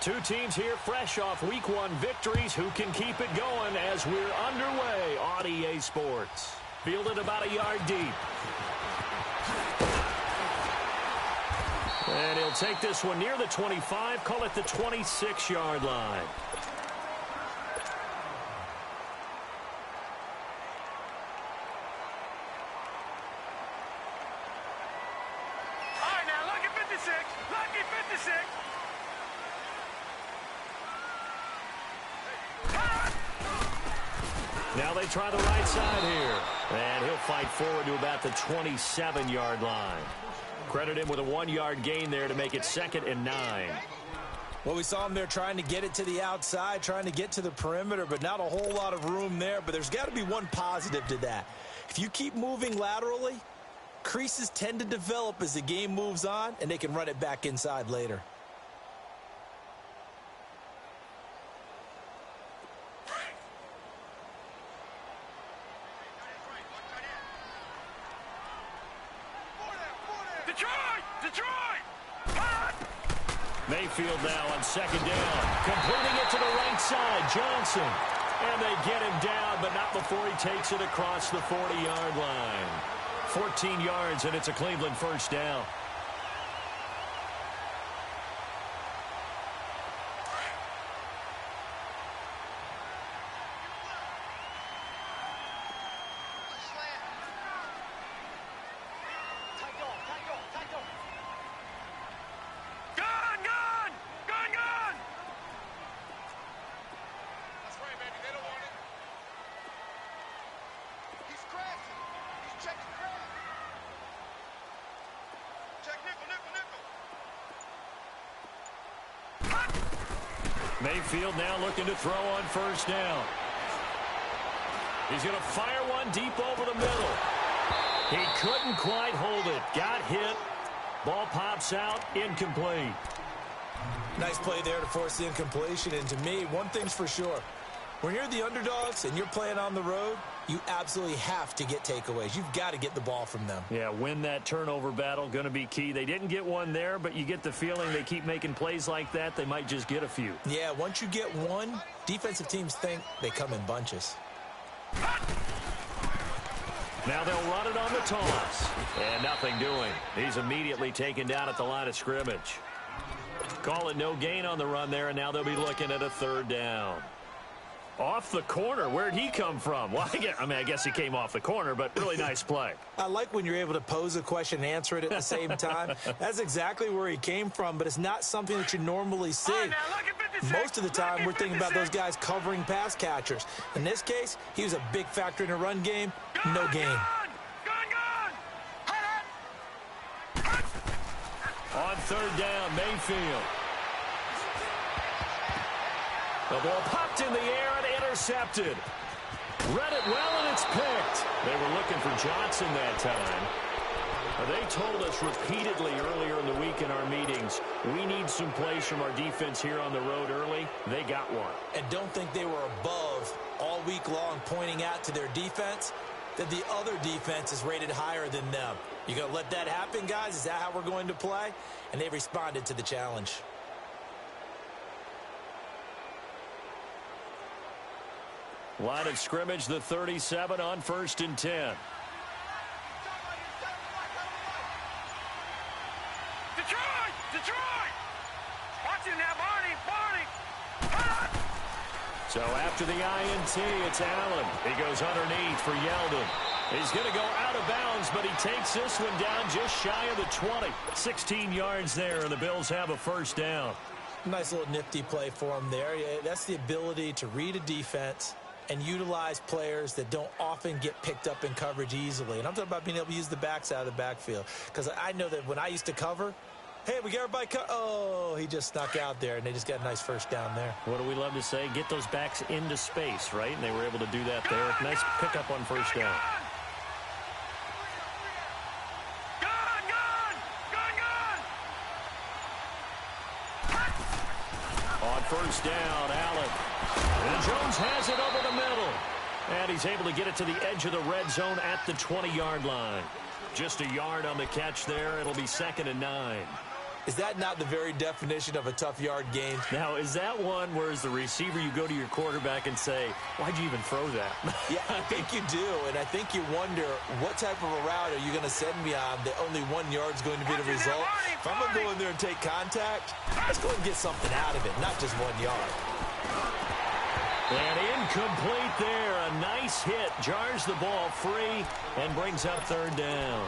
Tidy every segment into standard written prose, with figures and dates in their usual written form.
Two teams here fresh off Week 1 victories. Who can keep it going as we're underway on EA Sports? Fielded about a yard deep. And he'll take this one near the 25, call it the 26-yard line. All right, now, lucky 56. Lucky 56. Now they try the right side here. And he'll fight forward to about the 27-yard line. Credit him with a 1-yard gain there to make it 2nd and 9. Well, we saw him there trying to get it to the outside, trying to get to the perimeter, but not a whole lot of room there. But there's got to be one positive to that. If you keep moving laterally, creases tend to develop as the game moves on, and they can run it back inside later. Mayfield now on 2nd down. Completing it to the right side, Johnson. And they get him down, but not before he takes it across the 40-yard line. 14 yards, and it's a Cleveland first down. Mayfield now looking to throw on 1st down. He's going to fire one deep over the middle. He couldn't quite hold it. Got hit. Ball pops out. Incomplete. Nice play there to force the incompletion. And to me, one thing's for sure. When you're the underdogs and you're playing on the road, you absolutely have to get takeaways. You've got to get the ball from them. Yeah, win that turnover battle, going to be key. They didn't get one there, but you get the feeling they keep making plays like that, they might just get a few. Yeah, once you get one, defensive teams think they come in bunches. Now they'll run it on the toss. And nothing doing. He's immediately taken down at the line of scrimmage. Call it no gain on the run there, and now they'll be looking at a 3rd down. Off the corner. Where'd he come from? Well, I guess he came off the corner, but really nice play. I like when you're able to pose a question and answer it at the same time. That's exactly where he came from, but it's not something that you normally see. Most of the time, we're thinking about those guys covering pass catchers. In this case, he was a big factor in the run game. No gain. On 3rd down, Mayfield. The ball popped in the air and intercepted. Read it well, and it's picked. They were looking for Johnson that time. They told us repeatedly earlier in the week in our meetings, we need some plays from our defense here on the road early. They got one. And don't think they were above all week long pointing out to their defense that the other defense is rated higher than them. You going to let that happen, guys? Is that how we're going to play? And they responded to the challenge. Line of scrimmage, the 37 on 1st and 10. Detroit! Watch him now, Barney! So after the INT, it's Allen. He goes underneath for Yeldon. He's going to go out of bounds, but he takes this one down just shy of the 20. 16 yards there, and the Bills have a 1st down. Nice little nifty play for him there. Yeah, that's the ability to read a defense and utilize players that don't often get picked up in coverage easily. And I'm talking about being able to use the backs out of the backfield. Because I know that when I used to cover, hey, we got everybody oh, he just snuck out there, and they just got a nice 1st down there. What do we love to say? Get those backs into space, right? And they were able to do that there. Nice pickup on 1st down. On 1st down, Allen. And Jones has it over the middle. And he's able to get it to the edge of the red zone at the 20-yard line. Just a yard on the catch there. It'll be 2nd and 9. Is that not the very definition of a tough yard gain? Now, is that one where as the receiver you go to your quarterback and say, why'd you even throw that? Yeah, I think you do, and I think you wonder, what type of a route are you going to send me on that only 1 yard's going to be the result? If I'm going to go in there and take contact, let's go and get something out of it, not just 1 yard. And incomplete there. A nice hit. Jars the ball free and brings up third down.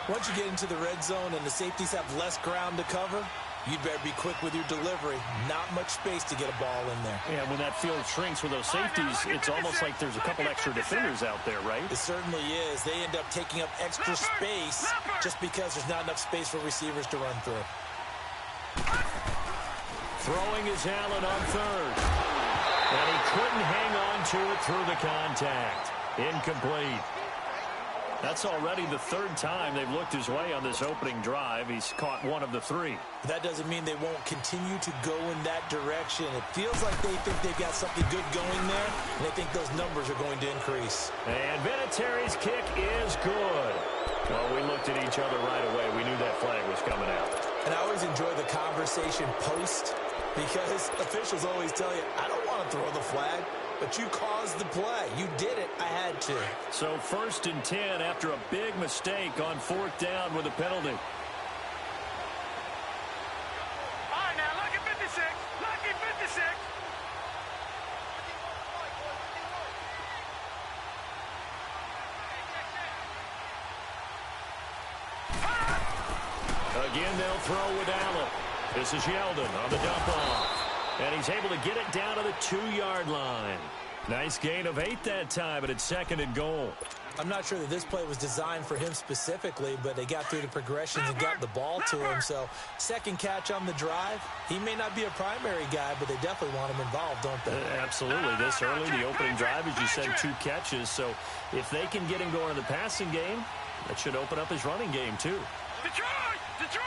Once you get into the red zone and the safeties have less ground to cover, you'd better be quick with your delivery. Not much space to get a ball in there. Yeah, when that field shrinks with those safeties, it's almost like there's a couple extra defenders out there, right? It certainly is. They end up taking up extra space just because there's not enough space for receivers to run through. Throwing is Allen on third. And he couldn't hang on to it through the contact. Incomplete. That's already the third time they've looked his way on this opening drive. He's caught 1 of the 3. That doesn't mean they won't continue to go in that direction. It feels like they think they've got something good going there, and they think those numbers are going to increase. And Vinatieri's kick is good. Well, we looked at each other right away. We knew that flag was coming out. And I always enjoy the conversation post, because officials always tell you, I don't want to throw the flag. But you caused the play. You did it. I had to. So 1st and 10 after a big mistake on 4th down with a penalty. All right, now, lucky 56. Lucky 56. Again, they'll throw with Allen. This is Yeldon on the dump off. And he's able to get it down to the 2-yard line. Nice gain of 8 that time, but it's 2nd and goal. I'm not sure that this play was designed for him specifically, but they got through the progressions and got the ball to him. So, second catch on the drive. He may not be a primary guy, but they definitely want him involved, don't they? Absolutely. This early, the opening drive, as you said, 2 catches. So, if they can get him going in the passing game, that should open up his running game, too. Detroit! Detroit!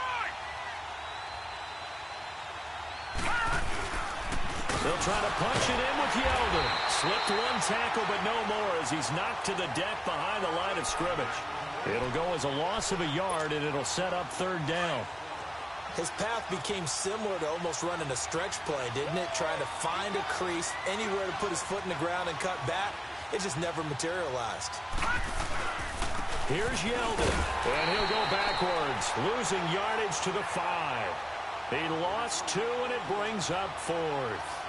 They'll try to punch it in with Yeldon. Slipped 1 tackle, but no more as he's knocked to the deck behind the line of scrimmage. It'll go as a loss of a yard, and it'll set up 3rd down. His path became similar to almost running a stretch play, didn't it? Trying to find a crease, anywhere to put his foot in the ground and cut back. It just never materialized. Here's Yeldon, and he'll go backwards, losing yardage to the 5. He lost 2, and it brings up 4th.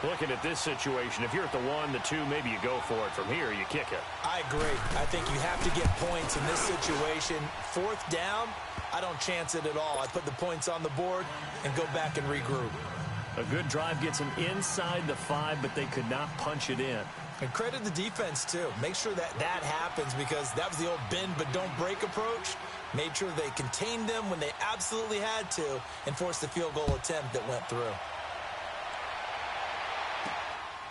Looking at this situation, if you're at the 1, the 2, maybe you go for it. From here, you kick it. I agree. I think you have to get points in this situation. 4th down, I don't chance it at all. I put the points on the board and go back and regroup. A good drive gets them inside the 5, but they could not punch it in. And credit the defense, too. Make sure that happens, because that was the old bend but don't break approach. Made sure they contained them when they absolutely had to and forced the field goal attempt that went through.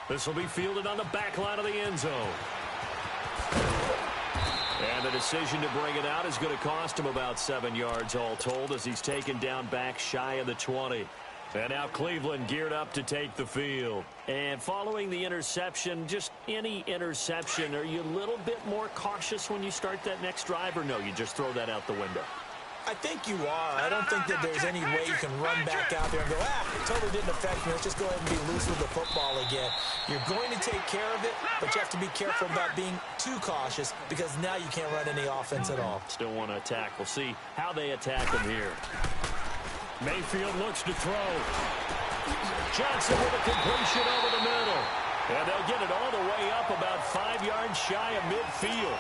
This will be fielded on the back line of the end zone. And the decision to bring it out is going to cost him about 7 yards all told, as he's taken down back shy of the 20. And now Cleveland geared up to take the field. And following the interception, just any interception, are you a little bit more cautious when you start that next drive, or no, you just throw that out the window? I think you are. I don't think that there's any way you can run back out there and go, totally didn't affect me. Let's just go ahead and be loose with the football again. You're going to take care of it, but you have to be careful about being too cautious, because now you can't run any offense at all. Still want to attack. We'll see how they attack him here. Mayfield looks to throw. Johnson with a completion over the middle. And they'll get it all the way up about 5 yards shy of midfield.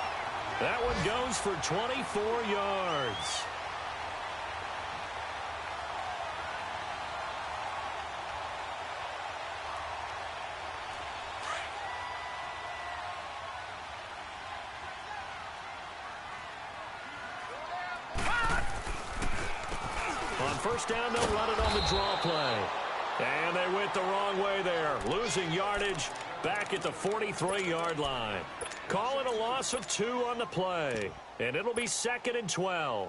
That one goes for 24 yards. On 1st down, they'll run it on the draw play. And they went the wrong way there, losing yardage back at the 43-yard line. Call it a loss of 2 on the play, and it'll be 2nd and 12.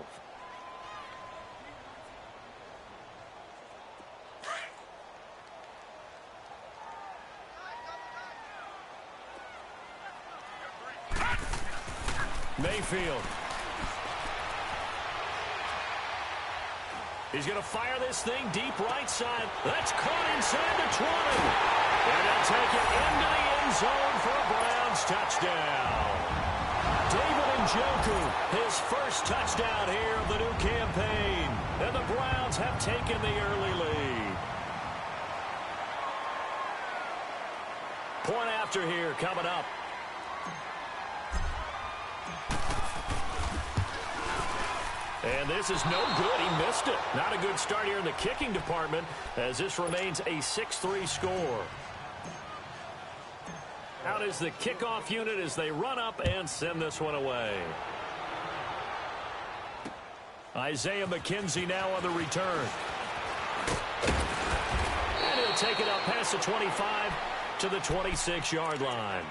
Mayfield. He's going to fire this thing deep right side. That's caught inside the 20. And they'll take it into the end zone for a Browns touchdown. David Njoku, his first touchdown here of the new campaign. And the Browns have taken the early lead. Point after here coming up. And this is no good. He missed it. Not a good start here in the kicking department as this remains a 6-3 score. Out is the kickoff unit as they run up and send this one away. Isaiah McKenzie now on the return. And he'll take it up past the 25 to the 26-yard line.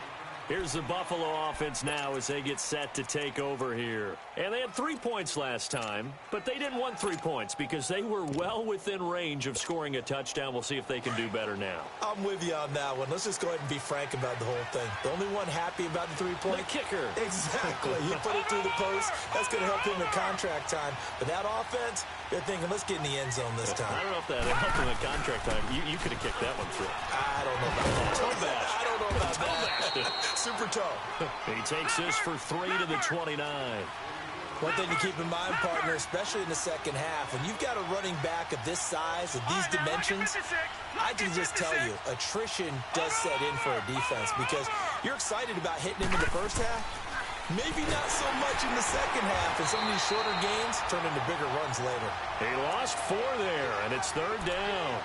Here's the Buffalo offense now as they get set to take over here. And they had 3 points last time, but they didn't want 3 points because they were well within range of scoring a touchdown. We'll see if they can do better now. I'm with you on that one. Let's just go ahead and be frank about the whole thing. The only one happy about the 3-point? The kicker. Exactly. You put it through the post. That's going to help him in contract time. But that offense, they're thinking, let's get in the end zone this time. I don't know if that helped him in contract time. You could have kicked that one through. I don't know about that. Toe-bashed. I don't know about that. Super toe. He takes this for 3 to the 29. One thing to keep in mind, partner, especially in the second half, when you've got a running back of this size, of these dimensions, I can just tell you, attrition does set in for a defense because you're excited about hitting him in the first half. Maybe not so much in the second half, and some of these shorter gains turn into bigger runs later. He lost 4 there, and it's 3rd down.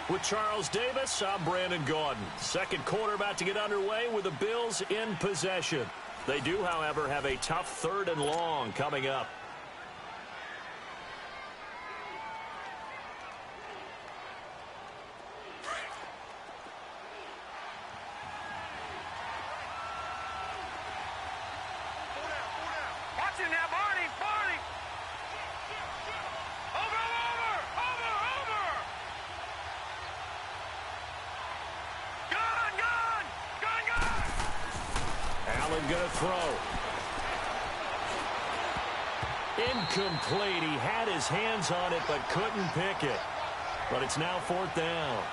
With Charles Davis, I'm Brandon Gaudin. Second quarter about to get underway with the Bills in possession. They do, however, have a tough 3rd and long coming up. Watch it now, Barney! Barney! Over! Gun! Allen going to throw. Incomplete. He had his hands on it, but couldn't pick it. But it's now 4th down.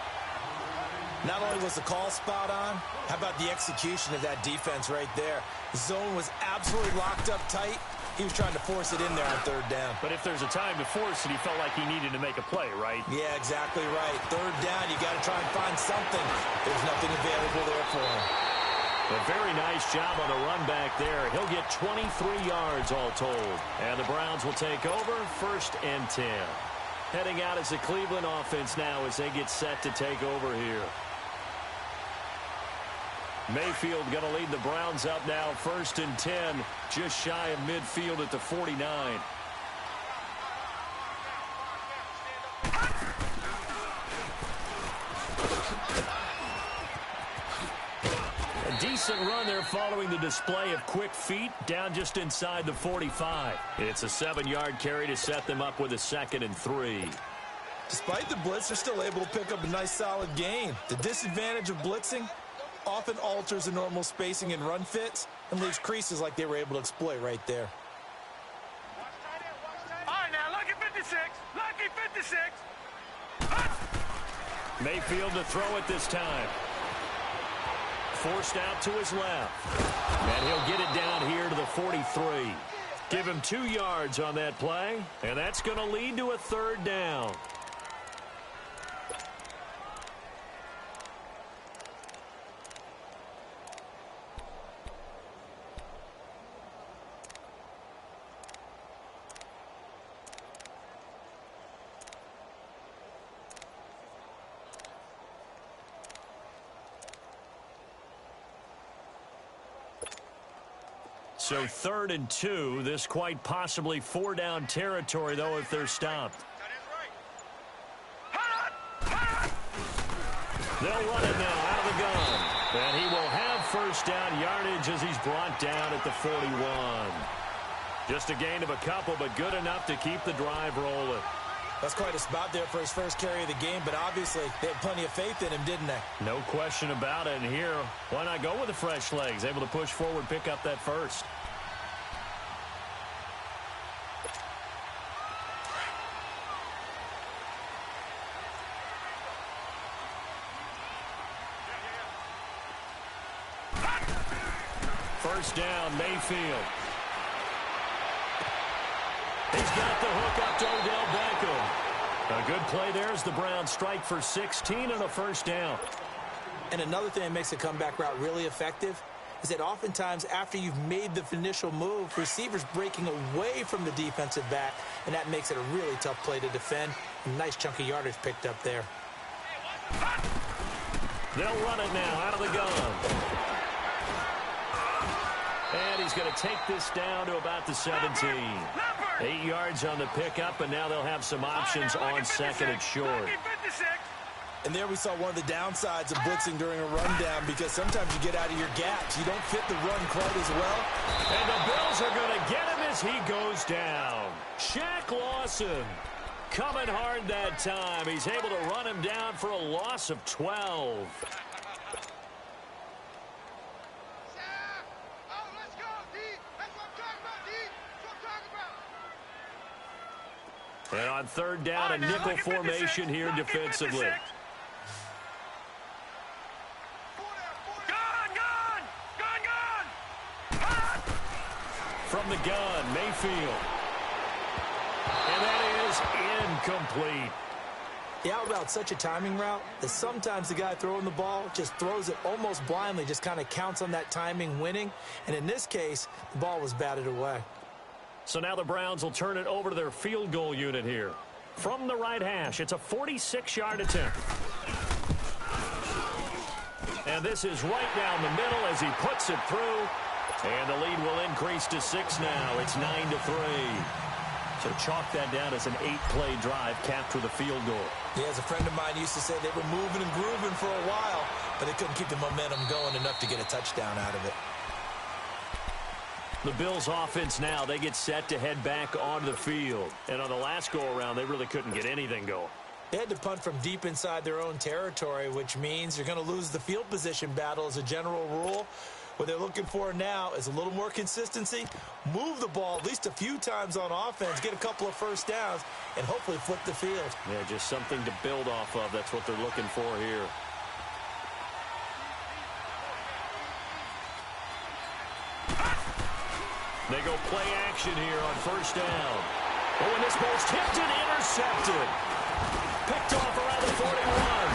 Not only was the call spot on, how about the execution of that defense right there? The zone was absolutely locked up tight. He was trying to force it in there on 3rd down. But if there's a time to force it, he felt like he needed to make a play, right? Yeah, exactly right. 3rd down, you got to try and find something. There's nothing available there for him. A very nice job on the run back there. He'll get 23 yards all told. And the Browns will take over 1st and 10. Heading out is the Cleveland offense now as they get set to take over here. Mayfield going to lead the Browns up now 1st and 10, just shy of midfield at the 49. A decent run there following the display of quick feet down just inside the 45. It's a 7-yard carry to set them up with a 2nd and 3. Despite the blitz, they're still able to pick up a nice solid gain. The disadvantage of blitzing often alters the normal spacing and run fits and leaves creases like they were able to exploit right there. All right, now, lucky 56. Lucky 56. Mayfield to throw it this time. Forced out to his left. And he'll get it down here to the 43. Give him 2 yards on that play, and that's going to lead to a 3rd down. So 3rd and 2. This quite possibly 4-down territory, though, if they're stopped. They'll run it now out of the gun. And he will have first down yardage as he's brought down at the 41. Just a gain of a couple, but good enough to keep the drive rolling. That's quite a spot there for his first carry of the game, but obviously they had plenty of faith in him, didn't they? No question about it. And here, why not go with the fresh legs? Able to push forward, pick up that first. First down, Mayfield. He's got the hook up to Odell Beckham. A good play there as the Browns strike for 16 and a first down. And another thing that makes a comeback route really effective is that oftentimes after you've made the initial move, receivers breaking away from the defensive back, and that makes it a really tough play to defend. A nice chunk of yardage picked up there. They'll run it now out of the gun. And he's going to take this down to about the 17. 8 yards on the pickup, and now they'll have some options on second and short. And there we saw one of the downsides of blitzing during a rundown, because sometimes you get out of your gaps. You don't fit the run quite as well. And the Bills are going to get him as he goes down. Shaq Lawson coming hard that time. He's able to run him down for a loss of 12. And on third down, a nickel formation here defensively. From the gun, Mayfield. And that is incomplete. The out route's such a timing route that sometimes the guy throwing the ball just throws it almost blindly, just kind of counts on that timing winning. And in this case, the ball was batted away. So now the Browns will turn it over to their field goal unit here. From the right hash, it's a 46-yard attempt. And this is right down the middle as he puts it through. And the lead will increase to 6 now. It's 9-3. So chalk that down as an 8-play drive, capture the field goal. Yeah, as a friend of mine used to say, they were moving and grooving for a while, but they couldn't keep the momentum going enough to get a touchdown out of it. The Bills offense now, they get set to head back onto the field. And on the last go-around, they really couldn't get anything going. They had to punt from deep inside their own territory, which means you're going to lose the field position battle as a general rule. What they're looking for now is a little more consistency, move the ball at least a few times on offense, get a couple of first downs, and hopefully flip the field. Yeah, just something to build off of. That's what they're looking for here. They go play action here on first down. Oh, and this ball's tipped and intercepted. Picked off around the 41.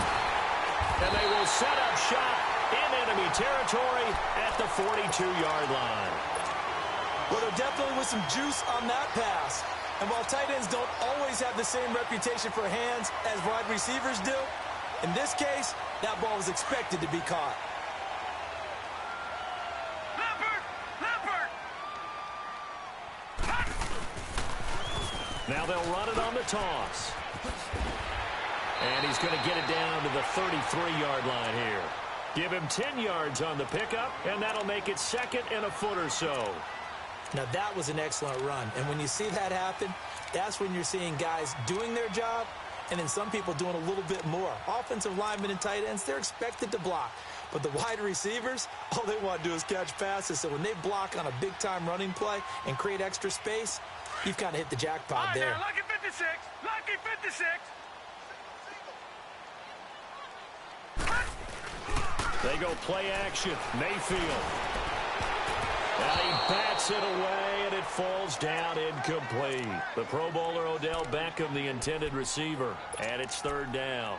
And they will set up shop in enemy territory at the 42-yard line. Well, there definitely was some juice on that pass. And while tight ends don't always have the same reputation for hands as wide receivers do, in this case, that ball was expected to be caught. Now they'll run it on the toss. And he's going to get it down to the 33-yard line here. Give him 10 yards on the pickup, and that'll make it second and a foot or so. Now, that was an excellent run. And when you see that happen, that's when you're seeing guys doing their job and then some people doing a little bit more. Offensive linemen and tight ends, they're expected to block. But the wide receivers, all they want to do is catch passes. So when they block on a big-time running play and create extra space, you've kind of hit the jackpot there. Lucky 56. Lucky 56. They go play action. Mayfield. And he bats it away, and it falls down incomplete. The Pro Bowler Odell Beckham, the intended receiver, and it's third down.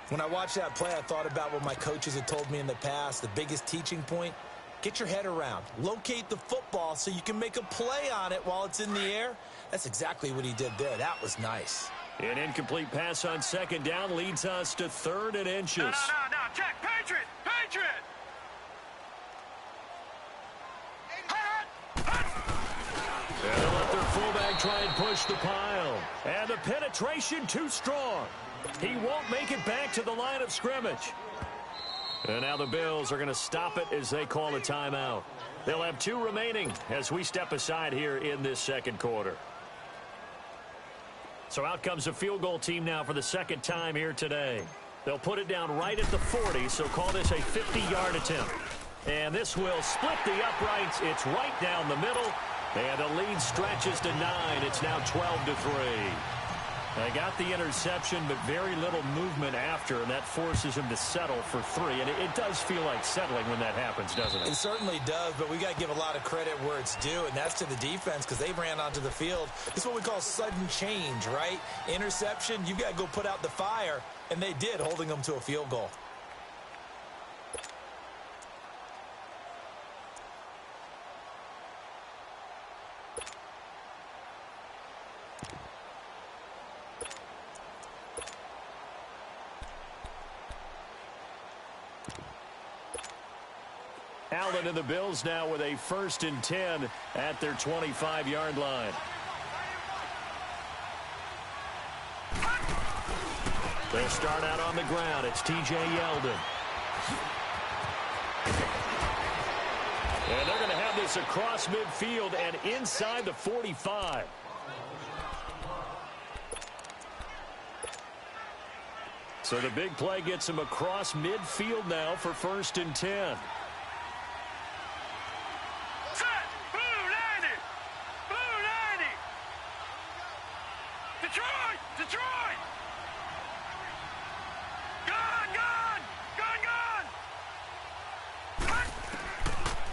When I watched that play, I thought about what my coaches had told me in the past. The biggest teaching point, get your head around. Locate the football so you can make a play on it while it's in the air. That's exactly what he did there. That was nice. An incomplete pass on second down leads us to third and inches. No, check. Patriot. And they'll let their fullback try and push the pile. And the penetration too strong. He won't make it back to the line of scrimmage. And now the Bills are going to stop it as they call a timeout. They'll have 2 remaining as we step aside here in this second quarter. So out comes the field goal team now for the second time here today. They'll put it down right at the 40, so call this a 50-yard attempt. And this will split the uprights. It's right down the middle. And the lead stretches to 9. It's now 12-3. They got the interception, but very little movement after, and that forces him to settle for 3. And it does feel like settling when that happens, doesn't it? It certainly does, but we got to give a lot of credit where it's due, and that's to the defense because they ran onto the field. This is what we call sudden change, right? Interception, you got to go put out the fire, and they did, holding them to a field goal. Allen and the Bills now with a 1st and 10 at their 25-yard line. They'll start out on the ground. It's T.J. Yeldon. And they're going to have this across midfield and inside the 45. So the big play gets him across midfield now for 1st and 10.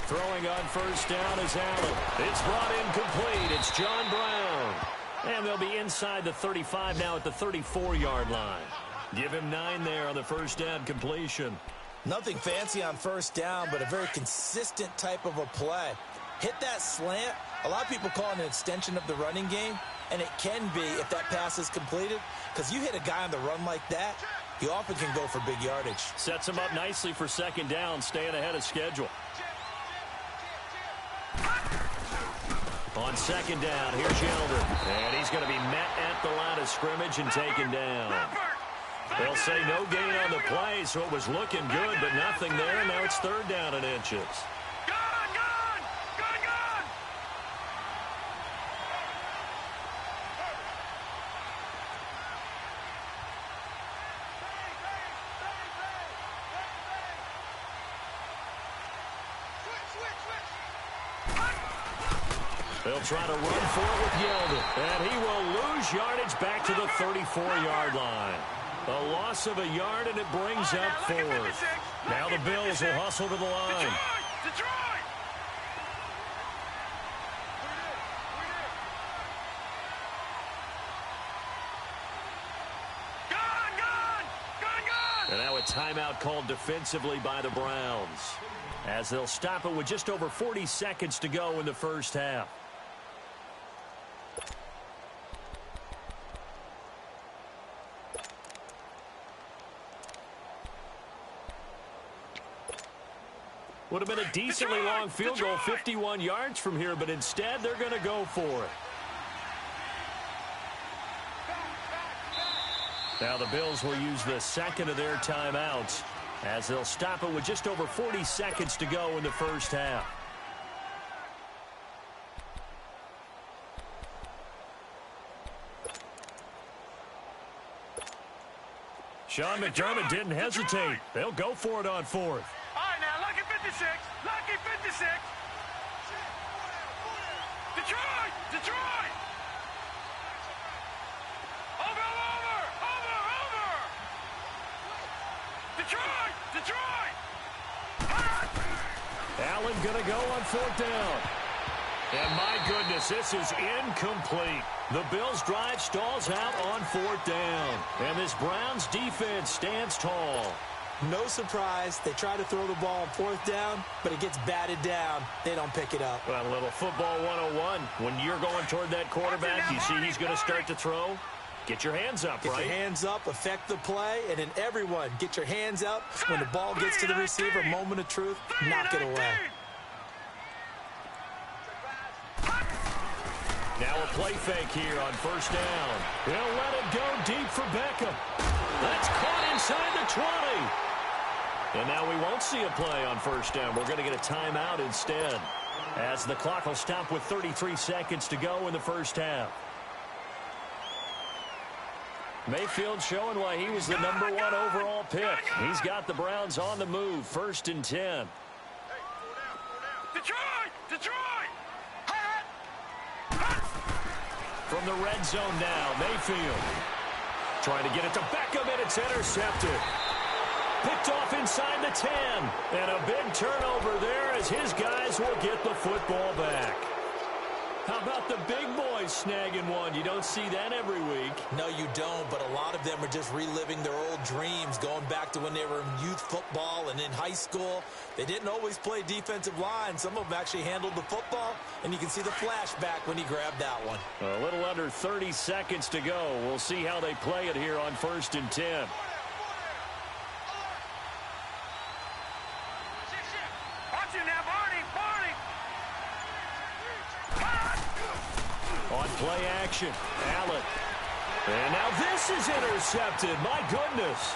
Throwing on 1st down is Allen. It's brought in complete. It's John Brown. And they'll be inside the 35 now at the 34-yard line. Give him 9 there on the 1st down completion. Nothing fancy on 1st down, but a very consistent type of a play. Hit that slant. A lot of people call it an extension of the running game, and it can be if that pass is completed, because you hit a guy on the run like that, he often can go for big yardage. Sets him up nicely for 2nd down, staying ahead of schedule. On 2nd down, here's Yeldon. And he's going to be met at the line of scrimmage and taken down. They'll say no gain on the play, so it was looking good, but nothing there. Now it's 3rd down and inches. They'll try to run for it with Yeldon. And he will lose yardage back to the 34-yard line. A loss of a yard, and it brings up 4th. Now the Bills will hustle to the line. Detroit! And now a timeout called defensively by the Browns, as they'll stop it with just over 40 seconds to go in the 1st half. Would have been a decently long field goal, 51 yards from here, but instead they're going to go for it. Now the Bills will use the 2nd of their timeouts, as they'll stop it with just over 40 seconds to go in the 1st half. Sean McDermott didn't hesitate. They'll go for it on 4th. Lucky 56! Lucky 56! Detroit! Detroit! Over! Detroit! Detroit! Allen gonna go on 4th down. And my goodness, this is incomplete. The Bills' drive stalls out on 4th down. And this Browns defense stands tall. No surprise. They try to throw the ball on 4th down, but it gets batted down. They don't pick it up. Well, a little football 101. When you're going toward that quarterback, you see he's going to start to throw. Get your hands up, right? Get your hands up, affect the play, and then everyone get your hands up. When the ball gets to the receiver, moment of truth, knock it away. Now a play fake here on first down. He'll let it go deep for Beckham. That's caught inside the 20. And now we won't see a play on first down. We're going to get a timeout instead, as the clock will stop with 33 seconds to go in the first half. Mayfield showing why he was the #1 overall pick. He's got the Browns on the move, 1st and 10. Detroit! Detroit! From the red zone now, Mayfield trying to get it to Beckham, and it's intercepted. Picked off inside the 10. And a big turnover there as his guys will get the football back. How about the big boys snagging one? You don't see that every week. No, you don't, but a lot of them are just reliving their old dreams, going back to when they were in youth football and in high school. They didn't always play defensive line. Some of them actually handled the football, and you can see the flashback when he grabbed that one. A little under 30 seconds to go. We'll see how they play it here on 1st and 10. Watch it now, Barney! Barney! On play action, Allen. And now this is intercepted. My goodness.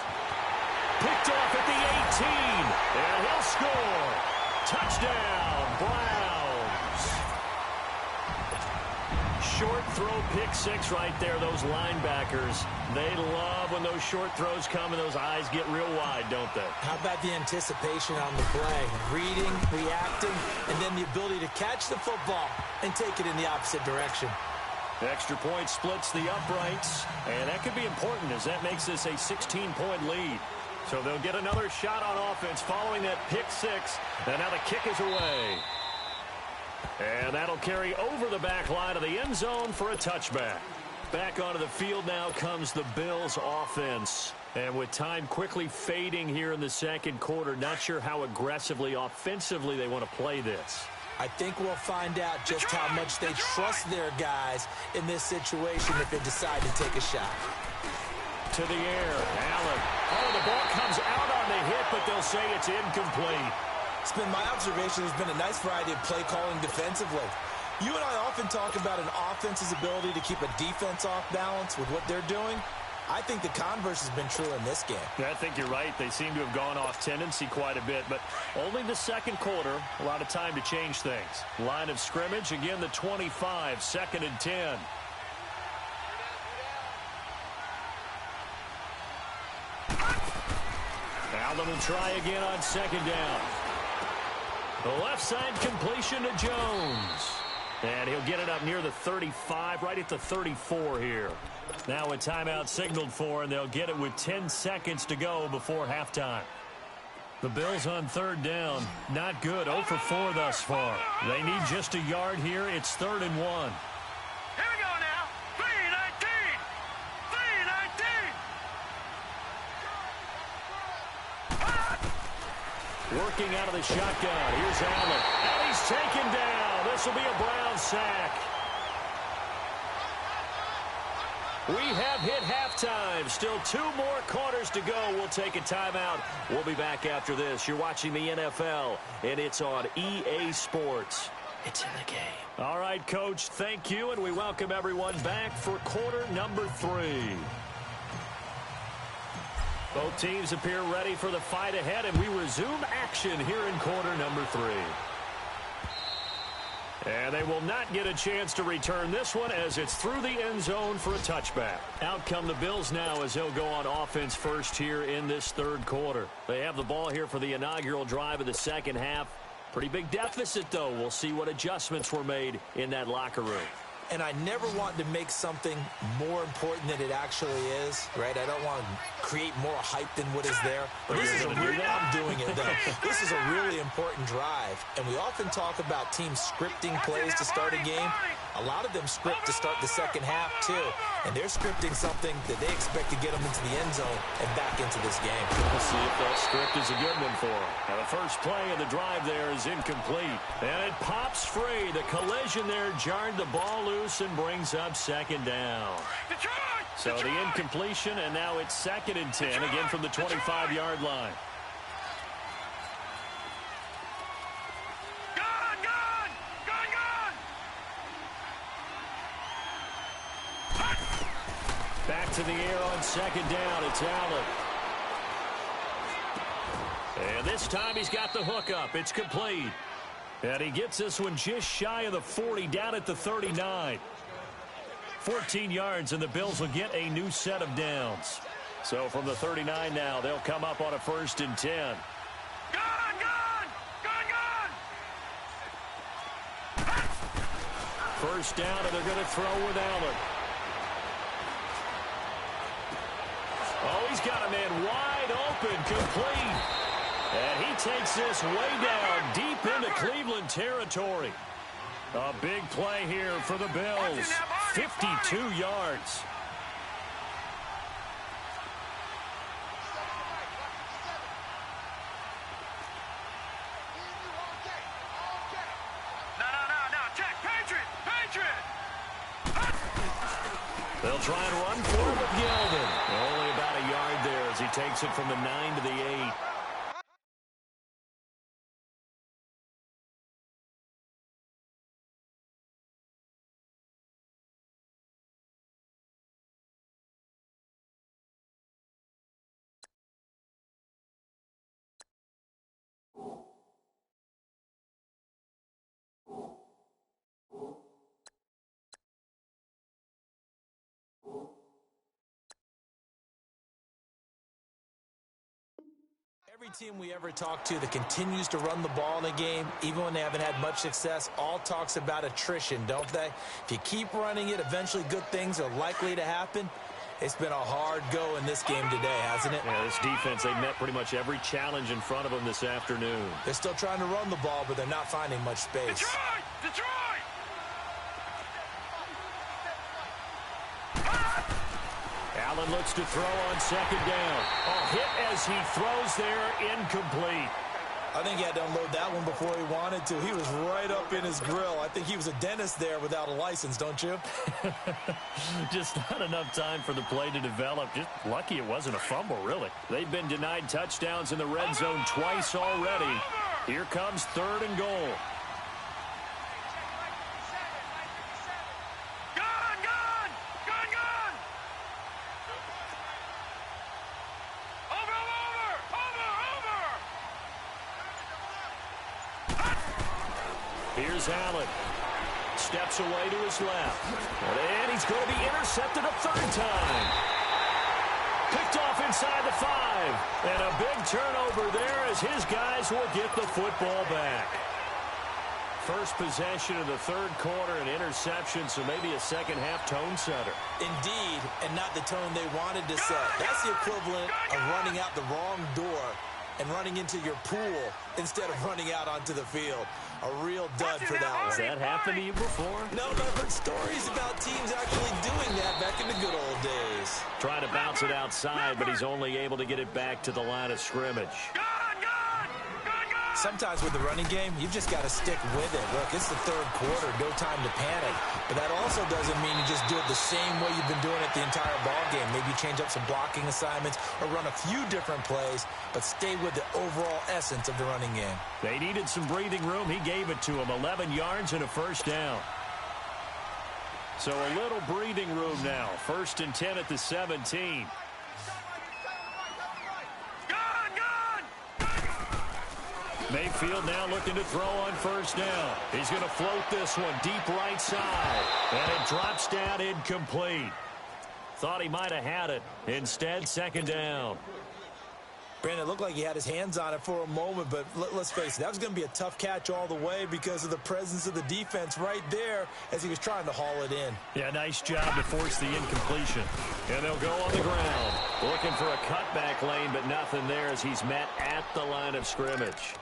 Picked off at the 18. And he'll score. Touchdown, Browns. Short throw, pick six right there. Those linebackers, they love when those short throws come and those eyes get real wide, don't they? How about the anticipation on the play? Reading, reacting, and then the ability to catch the football and take it in the opposite direction. Extra point splits the uprights, and that could be important as that makes this a 16-point lead. So they'll get another shot on offense following that pick six, and now the kick is away. And that'll carry over the back line of the end zone for a touchback. Back onto the field now comes the Bills offense. And with time quickly fading here in the second quarter, not sure how aggressively, offensively they want to play this. I think we'll find out just how much they trust their guys in this situation if they decide to take a shot. To the air, Allen. Oh, the ball comes out on the hit, but they'll say it's incomplete. It's been my observation there's been a nice variety of play calling defensively. You and I often talk about an offense's ability to keep a defense off balance with what they're doing. I think the converse has been true in this game. Yeah, I think you're right. They seem to have gone off tendency quite a bit, but only the second quarter, a lot of time to change things. Line of scrimmage, again the 25, 2nd and 10. Allen will try again on 2nd down. The left side completion to Jones. And he'll get it up near the 35, right at the 34 here. Now a timeout signaled for, and they'll get it with 10 seconds to go before halftime. The Bills on 3rd down. Not good. 0 for 4 thus far. They need just a yard here. It's 3rd and 1. Here we go now. 3-19. 3-19. Working out of the shotgun. Here's Allen. And he's taken down. This will be a Brown sack. We have hit halftime. Still 2 more quarters to go. We'll take a timeout. We'll be back after this. You're watching the NFL, and it's on EA Sports. It's in the game. All right, Coach, thank you, and we welcome everyone back for quarter number 3. Both teams appear ready for the fight ahead, and we resume action here in quarter number 3. And they will not get a chance to return this one as it's through the end zone for a touchback. Out come the Bills now as they'll go on offense first here in this 3rd quarter. They have the ball here for the inaugural drive of the second half. Pretty big deficit, though. We'll see what adjustments were made in that locker room. And I never want to make something more important than it actually is, right? I don't want to create more hype than what is there. But this is a really, I'm doing it, though. This is a really important drive. And we often talk about teams scripting plays to start a game. A lot of them script to start the second half, too. And they're scripting something that they expect to get them into the end zone and back into this game. We'll see if that script is a good one for them. Now, the first play of the drive there is incomplete. And it pops free. The collision there jarred the ball loose and brings up 2nd down. So the incompletion, and now it's 2nd and 10, again from the 25-yard line. Back to the air on second down. It's Allen. And this time he's got the hook up. It's complete. And he gets this one just shy of the 40, down at the 39. 14 yards, and the Bills will get a new set of downs. So from the 39 now, they'll come up on a 1st and 10. First down, and they're going to throw with Allen. Oh, he's got a man wide open, complete. And he takes this way down, deep into Cleveland territory. A big play here for the Bills. 52 yards. They'll try and run for him with Yeldon. Only about a yard there as he takes it from the 9 to the 8. Every team we ever talk to that continues to run the ball in a game, even when they haven't had much success, all talks about attrition, don't they? If you keep running it, eventually good things are likely to happen. It's been a hard go in this game today, hasn't it? Yeah, this defense, they met pretty much every challenge in front of them this afternoon. They're still trying to run the ball, but they're not finding much space. Detroit! Allen looks to throw on second down. Oh, hit as he throws there, incomplete. I think he had to unload that one before he wanted to. He was right up in his grill. I think he was a dentist there without a license, don't you? Just not enough time for the play to develop. Just lucky it wasn't a fumble, really. They've been denied touchdowns in the red zone twice already. Here comes 3rd and goal. Here's Allen. Steps away to his left. And he's going to be intercepted a 3rd time. Picked off inside the 5. And a big turnover there as his guys will get the football back. First possession of the 3rd quarter, an interception, so maybe a second-half tone setter. Indeed, and not the tone they wanted to set. That's the equivalent of running out the wrong door and running into your pool instead of running out onto the field. A real dud for that one. Has that happened to you before? No, but I've heard stories about teams actually doing that back in the good old days. Trying to bounce it outside, but he's only able to get it back to the line of scrimmage. Sometimes with the running game, you've just got to stick with it. Look, it's the 3rd quarter, no time to panic. But that also doesn't mean you just do it the same way you've been doing it the entire ball game. Maybe you change up some blocking assignments or run a few different plays, but stay with the overall essence of the running game. They needed some breathing room. He gave it to him. 11 yards and a 1st down. So a little breathing room now. 1st and 10 at the 17. Mayfield now looking to throw on 1st down. He's going to float this one deep right side. And it drops down incomplete. Thought he might have had it. Instead, 2nd down. Brandon, it looked like he had his hands on it for a moment, but let's face it, that was going to be a tough catch all the way because of the presence of the defense right there as he was trying to haul it in. Yeah, nice job to force the incompletion. And they'll go on the ground. Looking for a cutback lane, but nothing there as he's met at the line of scrimmage.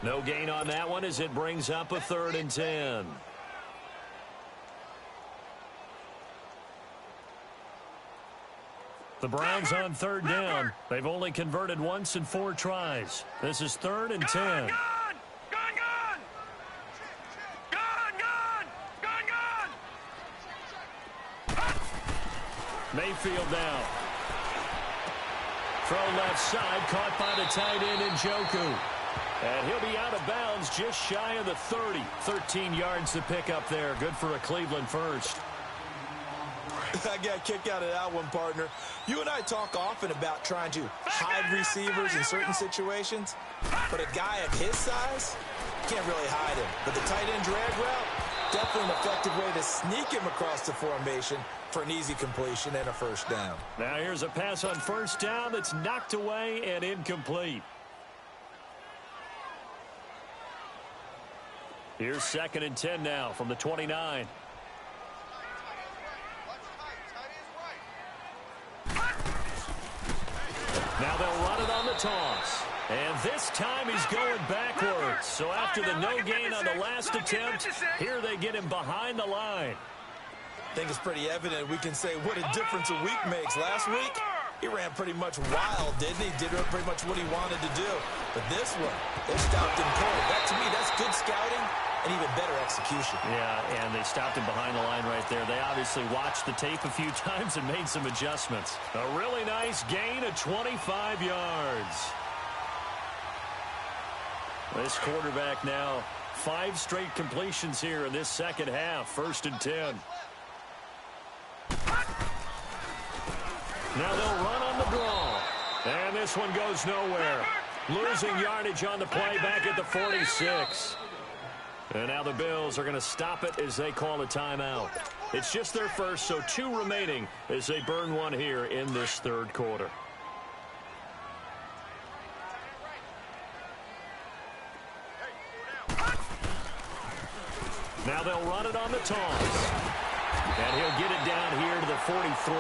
No gain on that one as it brings up a 3rd and 10. The Browns on 3rd down. They've only converted once in 4 tries. This is 3rd and 10. Mayfield now. Throw left side, caught by the tight end Njoku. And he'll be out of bounds just shy of the 30. 13 yards to pick up there. Good for a Cleveland first. I got a kick out of that one, partner. You and I talk often about trying to hide receivers in certain situations, but a guy of his size can't really hide him. But the tight end drag route, definitely an effective way to sneak him across the formation for an easy completion and a first down. Now here's a pass on first down that's knocked away and incomplete. Here's 2nd and 10 now from the 29. Now they'll run it on the toss. And this time he's going backwards. So after the no gain on the last attempt, here they get him behind the line. I think it's pretty evident we can say what a difference a week makes. Last week, he ran pretty much wild, didn't he? Did pretty much what he wanted to do. But this one, they stopped him cold. That, to me, that's good scouting and even better execution. Yeah, and they stopped him behind the line right there. They obviously watched the tape a few times and made some adjustments. A really nice gain of 25 yards. This quarterback now, 5 straight completions here in this second half. 1st and 10. Now they'll run on the draw. And this one goes nowhere. Losing yardage on the play back at the 46. And now the Bills are going to stop it as they call a timeout. It's just their first, so 2 remaining as they burn one here in this 3rd quarter. Now they'll run it on the toss. And he'll get it down here to the 43.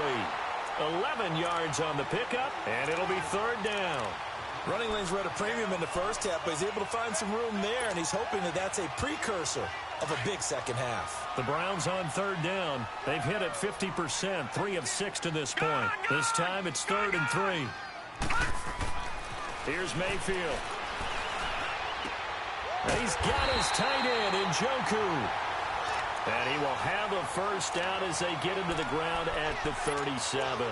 11 yards on the pickup, and it'll be 3rd down. Running lanes were at a premium in the first half, but he's able to find some room there, and he's hoping that that's a precursor of a big second half. The Browns on 3rd down. They've hit it 50%, 3 of 6 to this point. This time it's 3rd and 3. Here's Mayfield. And he's got his tight end in Njoku. And he will have a first down as they get him to the ground at the 37.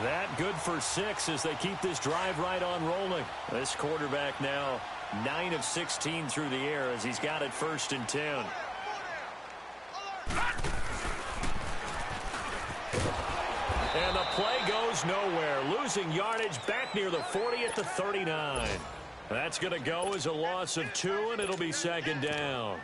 That good for 6 as they keep this drive right on rolling. This quarterback now 9 of 16 through the air as he's got it 1st and 10. And the play goes nowhere. Losing yardage back near the 40 at the 39. That's going to go as a loss of 2, and it'll be 2nd down.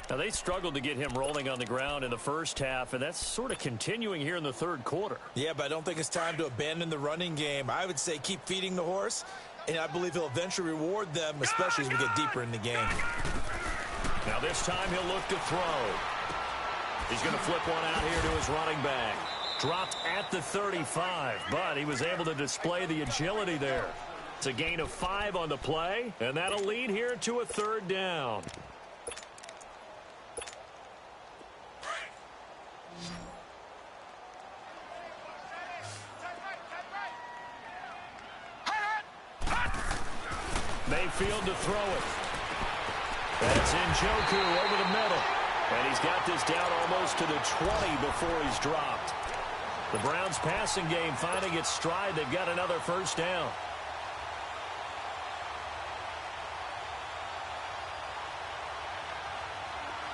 Now, they struggled to get him rolling on the ground in the first half, and that's sort of continuing here in the 3rd quarter. Yeah, but I don't think it's time to abandon the running game. I would say keep feeding the horse, and I believe he'll eventually reward them, especially as we get deeper in the game. Now, this time he'll look to throw. He's going to flip one out here to his running back. Dropped at the 35, but he was able to display the agility there. It's a gain of 5 on the play, and that'll lead here to a 3rd down. Mayfield to throw it. That's Njoku over the middle. And he's got this down almost to the 20 before he's dropped. The Browns passing game finding its stride. They've got another first down.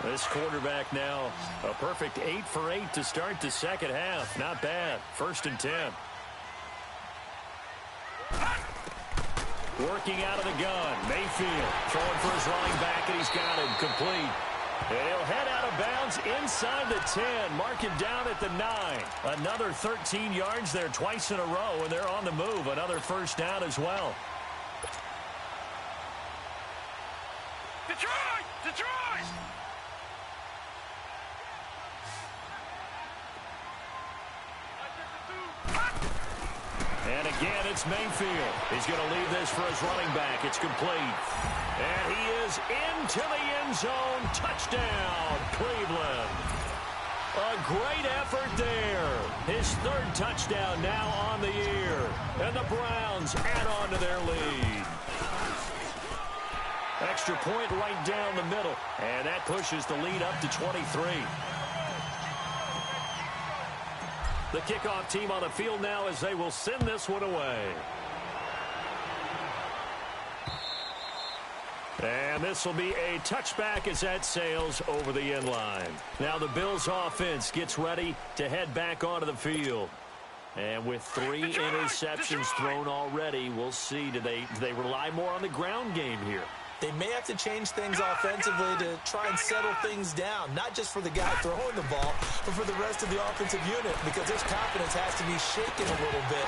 This quarterback now a perfect 8 for 8 to start the second half. Not bad. 1st and 10. Working out of the gun. Mayfield throwing for his running back, and he's got him complete. And he'll head out of bounds inside the 10. Mark him down at the 9. Another 13 yards there twice in a row, and they're on the move. Another first down as well. Detroit! Detroit! And again, it's Mayfield. He's going to leave this for his running back. It's complete. And he is into the end zone. Touchdown, Cleveland. A great effort there. His 3rd touchdown now on the year. And the Browns add on to their lead. Extra point right down the middle. And that pushes the lead up to 23. The kickoff team on the field now as they will send this one away. And this will be a touchback as that sails over the end line. Now the Bills offense gets ready to head back onto the field. And with 3 interceptions thrown already, we'll see. Do they rely more on the ground game here? They may have to change things offensively to try and settle things down, not just for the guy throwing the ball, but for the rest of the offensive unit, because their confidence has to be shaken a little bit.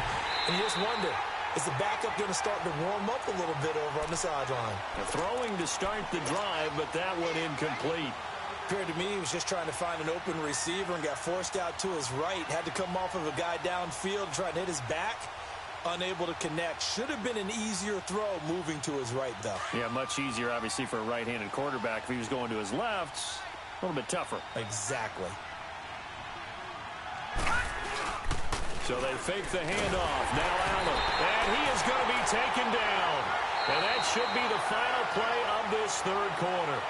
And you just wonder, is the backup going to start to warm up a little bit over on the sideline? Throwing to start the drive, but that one incomplete. Appeared to me he was just trying to find an open receiver and got forced out to his right. Had to come off of a guy downfield, try to hit his back. Unable to connect. Should have been an easier throw moving to his right, though. Yeah, much easier, obviously, for a right-handed quarterback. If he was going to his left, a little bit tougher. Exactly. So they fake the handoff. Now Allen. And he is going to be taken down. And that should be the final play of this third quarter.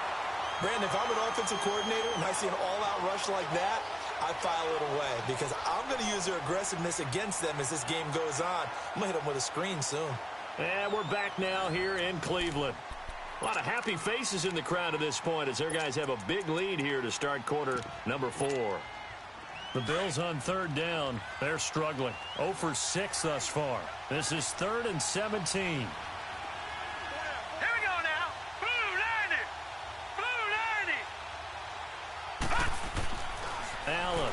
Brandon, if I'm an offensive coordinator and I see an all-out rush like that, I file it away because I'm going to use their aggressiveness against them as this game goes on. I'm going to hit them with a screen soon. And we're back now here in Cleveland. A lot of happy faces in the crowd at this point as their guys have a big lead here to start quarter number 4. The Bills on third down. They're struggling. 0 for 6 thus far. This is 3rd and 17. Allen.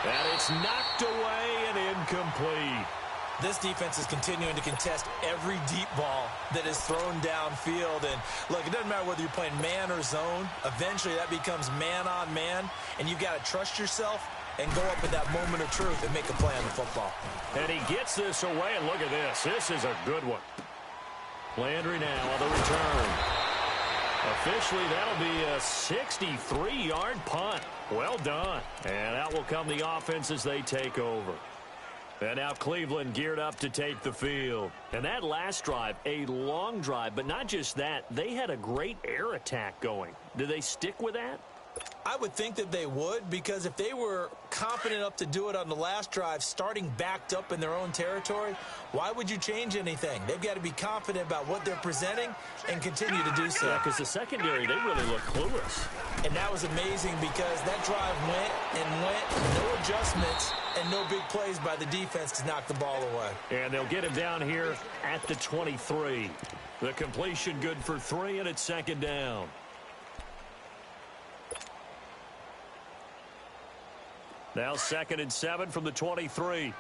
And it's knocked away and incomplete. This defense is continuing to contest every deep ball that is thrown downfield. And, look, it doesn't matter whether you're playing man or zone. Eventually that becomes man on man, and you've got to trust yourself and go up at that moment of truth and make a play on the football. And he gets this away, and look at this. This is a good one. Landry now on the return. Officially, that'll be a 63-yard punt. Well done. And out will come the offense as they take over. And now Cleveland geared up to take the field. And that last drive, a long drive, but not just that. They had a great air attack going. Do they stick with that? I would think that they would, because if they were confident enough to do it on the last drive, starting backed up in their own territory, why would you change anything? They've got to be confident about what they're presenting and continue to do so. Yeah, because the secondary, they really look clueless. And that was amazing because that drive went, no adjustments, and no big plays by the defense to knock the ball away. And they'll get him down here at the 23. The completion good for 3, and it's 2nd down. Now 2nd and 7 from the 23.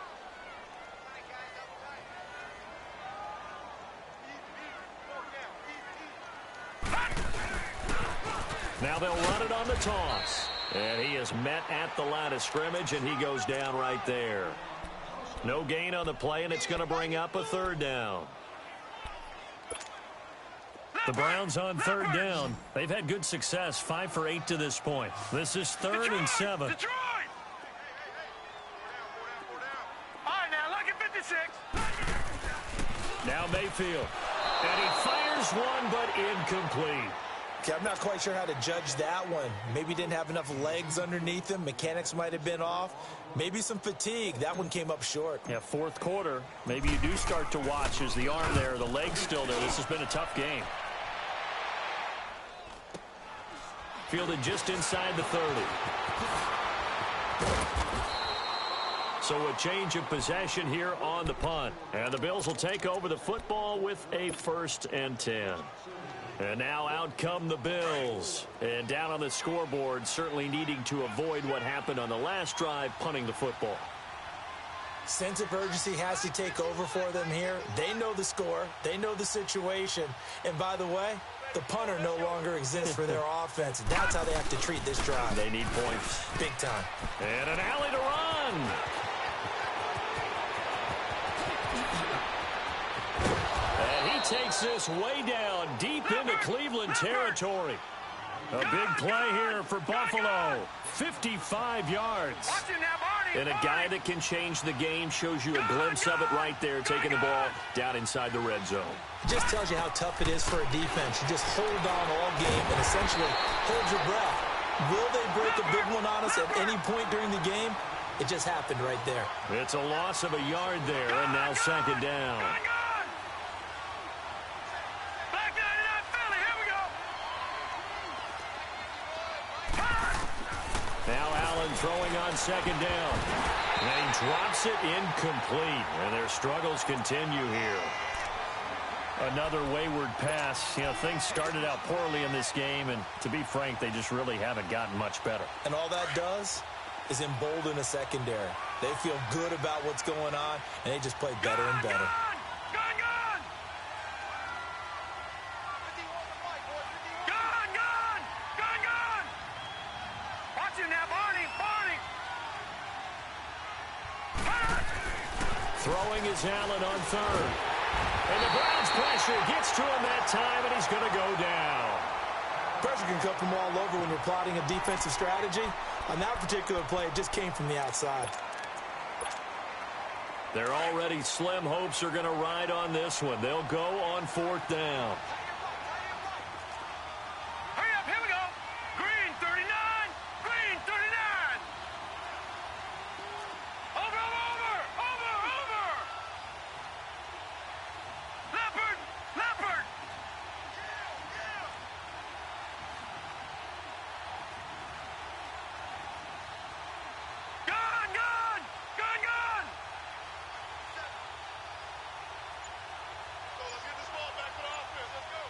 Now they'll run it on the toss. And he is met at the line of scrimmage, and he goes down right there. No gain on the play, and it's going to bring up a 3rd down. The Browns on 3rd down. They've had good success, 5 for 8 to this point. This is 3rd and 7. Detroit! Now Mayfield. And he fires one, but incomplete. Okay, I'm not quite sure how to judge that one. Maybe didn't have enough legs underneath him. Mechanics might have been off. Maybe some fatigue. That one came up short. Yeah, 4th quarter. Maybe you do start to watch as the arm there, the leg's still there. This has been a tough game. Fielded just inside the 30. So a change of possession here on the punt. And the Bills will take over the football with a 1st and 10. And now out come the Bills. And down on the scoreboard, certainly needing to avoid what happened on the last drive, punting the football. Sense of urgency has to take over for them here. They know the score. They know the situation. And by the way, the punter no longer exists for their offense. And that's how they have to treat this drive. They need points. Big time. And an alley to run. And he takes this way down, deep into Cleveland territory. A big play here for Buffalo. 55 yards. And a guy that can change the game, shows you a glimpse of it right there, taking the ball down inside the red zone. It just tells you how tough it is for a defense. You just hold on all game and essentially hold your breath. Will they break a big one on us at any point during the game? It just happened right there. It's a loss of a yard there, and now 2nd down. Now Allen throwing on second down. And he drops it incomplete. And their struggles continue here. Another wayward pass. You know, things started out poorly in this game, and to be frank, they just really haven't gotten much better. And all that does is embolden a secondary. They feel good about what's going on, and they just play better and better. Watch him now, Barney. Throwing is Allen on third. And the Browns pressure gets to him that time, and he's going to go down. Pressure can come from all over when you're plotting a defensive strategy. On that particular play, it just came from the outside. Their already slim hopes are going to ride on this one. They'll go on fourth down. Hurry up, here we go. Green 39. Green 39. Over. Leopard. Gun. So let's get this ball back to the offense. Let's go.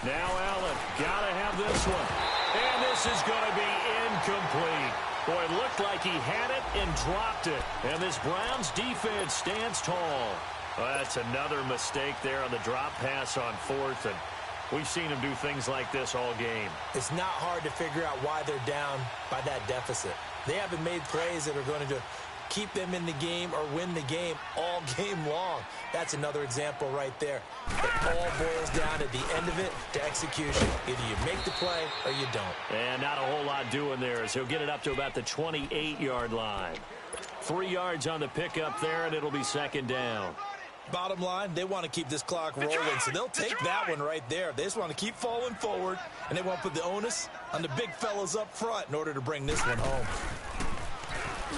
Now Allen, gotta have this one. And this is going to be incomplete. Boy, it looked like he had it and dropped it. And this Browns defense stands tall. Well, that's another mistake there on the drop pass on fourth. And we've seen him do things like this all game. It's not hard to figure out why they're down by that deficit. They haven't made plays that are going to keep them in the game or win the game all game long. That's another example right there. It all boils down at the end of it to execution. Either you make the play or you don't. And not a whole lot doing there as he'll get it up to about the 28-yard line. 3 yards on the pickup there, and it'll be second down. Bottom line, they want to keep this clock rolling, so they'll take that one right there. They just want to keep falling forward, and they want to put the onus on the big fellas up front in order to bring this one home.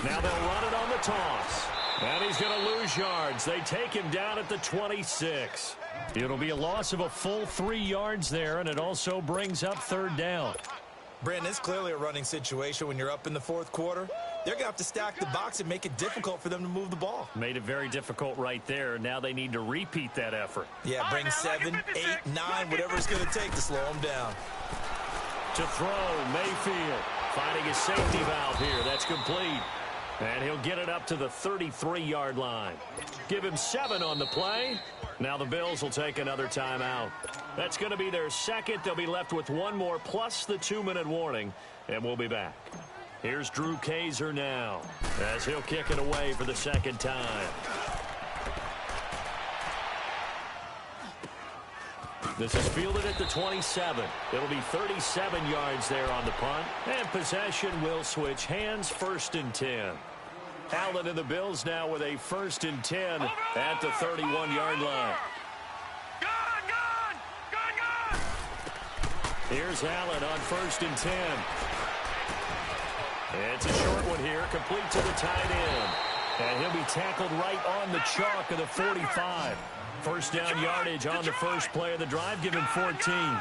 Now they'll run it on the toss. And he's going to lose yards. They take him down at the 26. It'll be a loss of a full 3 yards there, and it also brings up third down. Brandon, it's clearly a running situation when you're up in the fourth quarter. They're going to have to stack the box and make it difficult for them to move the ball. Made it very difficult right there. Now they need to repeat that effort. Yeah, bring 7, 8, 9, whatever it's going to take to slow them down. To throw, Mayfield finding his safety valve here. That's complete. And he'll get it up to the 33-yard line. Give him 7 on the play. Now the Bills will take another timeout. That's going to be their second. They'll be left with one more plus the 2-minute warning, and we'll be back. Here's Drew Kaiser now as he'll kick it away for the second time. This is fielded at the 27. It'll be 37 yards there on the punt. And possession will switch hands, 1st and 10. Allen and the Bills now with a 1st and 10 at the 31-yard line. Gun! Here's Allen on 1st and 10. It's a short one here, complete to the tight end. And he'll be tackled right on the chalk of the 45. First down yardage on the first play of the drive. Give him 14.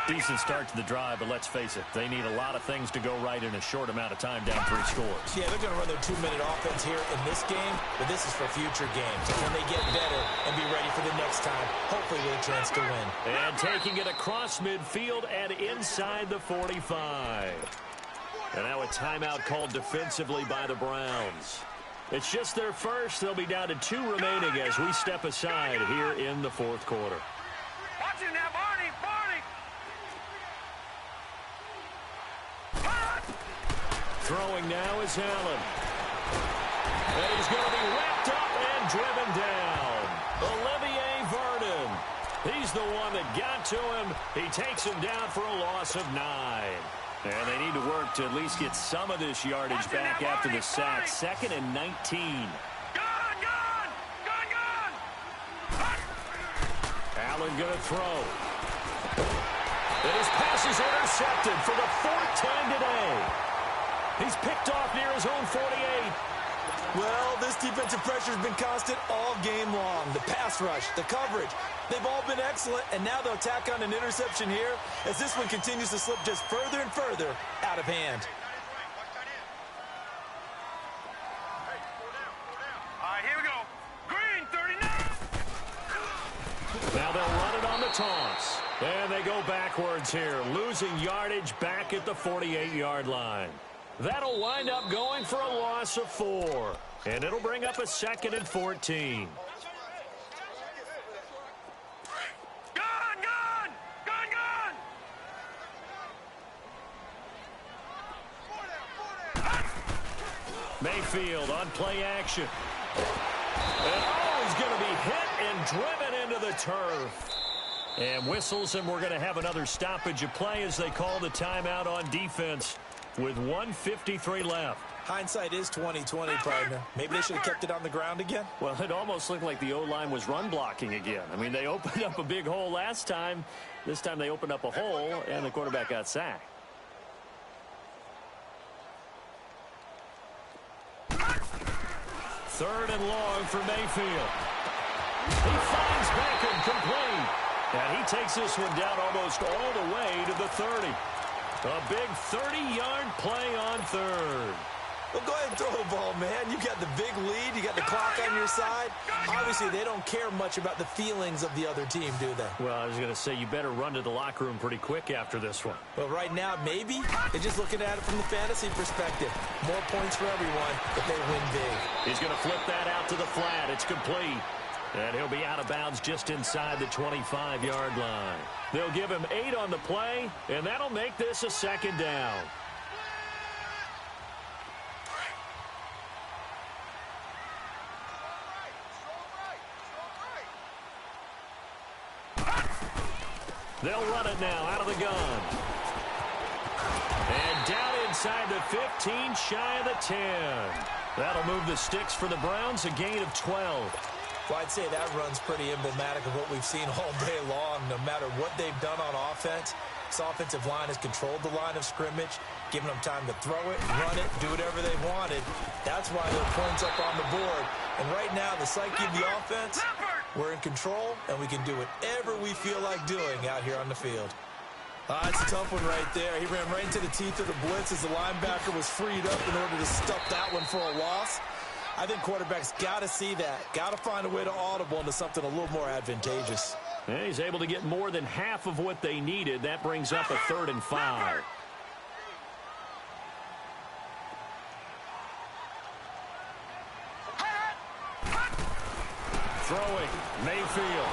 Decent start to the drive, but let's face it, they need a lot of things to go right in a short amount of time, down 3 scores. Yeah, they're going to run their 2-minute offense here in this game, but this is for future games. Can they get better and be ready for the next time, hopefully with a chance to win? And taking it across midfield and inside the 45. And now a timeout called defensively by the Browns. It's just their first. They'll be down to 2 remaining as we step aside here in the fourth quarter. Watch him now, Barney! Throwing now is Allen. And he's going to be wrapped up and driven down. Olivier Vernon. He's the one that got to him. He takes him down for a loss of 9. And they need to work to at least get some of this yardage back after the sack. 2nd and 19. Gun! Allen going to throw. And his pass is intercepted for the 4th time today. He's picked off near his own 48. Well, this defensive pressure has been constant all game long. The pass rush, the coverage, they've all been excellent, and now they'll tack on an interception here as this one continues to slip just further and further out of hand. All right, here we go. Green, 39. Now they'll run it on the toss. And they go backwards here, losing yardage back at the 48-yard line. That'll wind up going for a loss of 4. And it'll bring up a 2nd and 14. Gone, gone! Gone, gone! Mayfield on play action. And he's going to be hit and driven into the turf. And whistles, and we're going to have another stoppage of play as they call the timeout on defense with 1:53 left. Hindsight is 20/20, partner. Maybe they should have kept it on the ground again. Well, it almost looked like the O-line was run blocking again. I mean, they opened up a big hole last time. This time they opened up a hole, and the quarterback got sacked. Third and long for Mayfield. He finds Beckham complete. And he takes this one down almost all the way to the 30. A big 30-yard play on third. Well, go ahead and throw the ball, man. You got the big lead. You got the clock on your side. Obviously, they don't care much about the feelings of the other team, do they? Well, I was going to say, you better run to the locker room pretty quick after this one. Well, right now, maybe. They're just looking at it from the fantasy perspective. More points for everyone if they win big. He's going to flip that out to the flat. It's complete. And he'll be out of bounds just inside the 25-yard line. They'll give him 8 on the play, and that'll make this a 2nd down. They'll run it now out of the gun. And down inside the 15, shy of the 10. That'll move the sticks for the Browns, a gain of 12. Well, I'd say that run's pretty emblematic of what we've seen all day long. No matter what they've done on offense, this offensive line has controlled the line of scrimmage, given them time to throw it, run it, do whatever they wanted. That's why their points up on the board. And right now, the psyche of the offense, we're in control, and we can do whatever we feel like doing out here on the field. It's a tough one right there. He ran right into the teeth of the blitz as the linebacker was freed up in order to stuff that one for a loss. I think quarterbacks got to see that. Got to find a way to audible into something a little more advantageous. And he's able to get more than half of what they needed. That brings up a 3rd and 5. Throwing, Mayfield.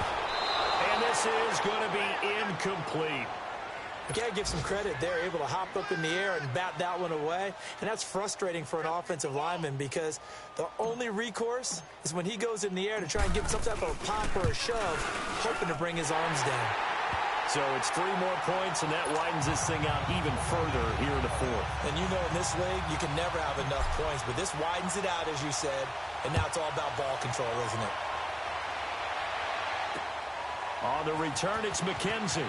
And this is going to be incomplete. You got to give some credit. They're able to hop up in the air and bat that one away. And that's frustrating for an offensive lineman because the only recourse is when he goes in the air to try and give some type of a pop or a shove, hoping to bring his arms down. So it's 3 more points, and that widens this thing out even further here in the 4th. And you know in this league, you can never have enough points. But this widens it out, as you said. And now it's all about ball control, isn't it? On the return, it's McKenzie.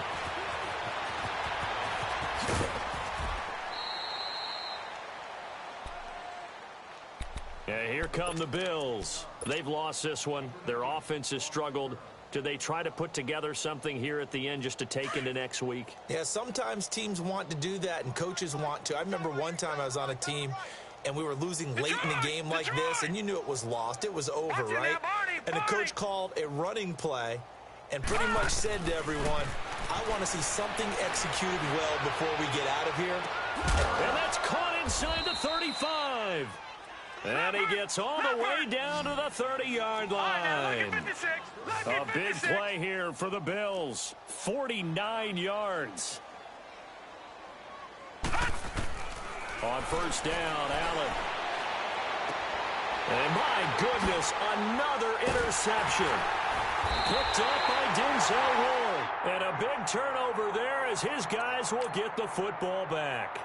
And here come the Bills. They've lost this one. Their offense has struggled. Do they try to put together something here at the end just to take into next week? Yeah, sometimes teams want to do that and coaches want to. I remember one time I was on a team and we were losing late in the game like this, and you knew it was lost. It was over, right? And the coach called a running play and pretty much said to everyone, I want to see something executed well before we get out of here. And that's caught inside the 35. And he gets all the way down to the 30-yard line. A big play here for the Bills. 49 yards. On first down, Allen. And my goodness, another interception. Picked up by Denzel Ward. And a big turnover there as his guys will get the football back.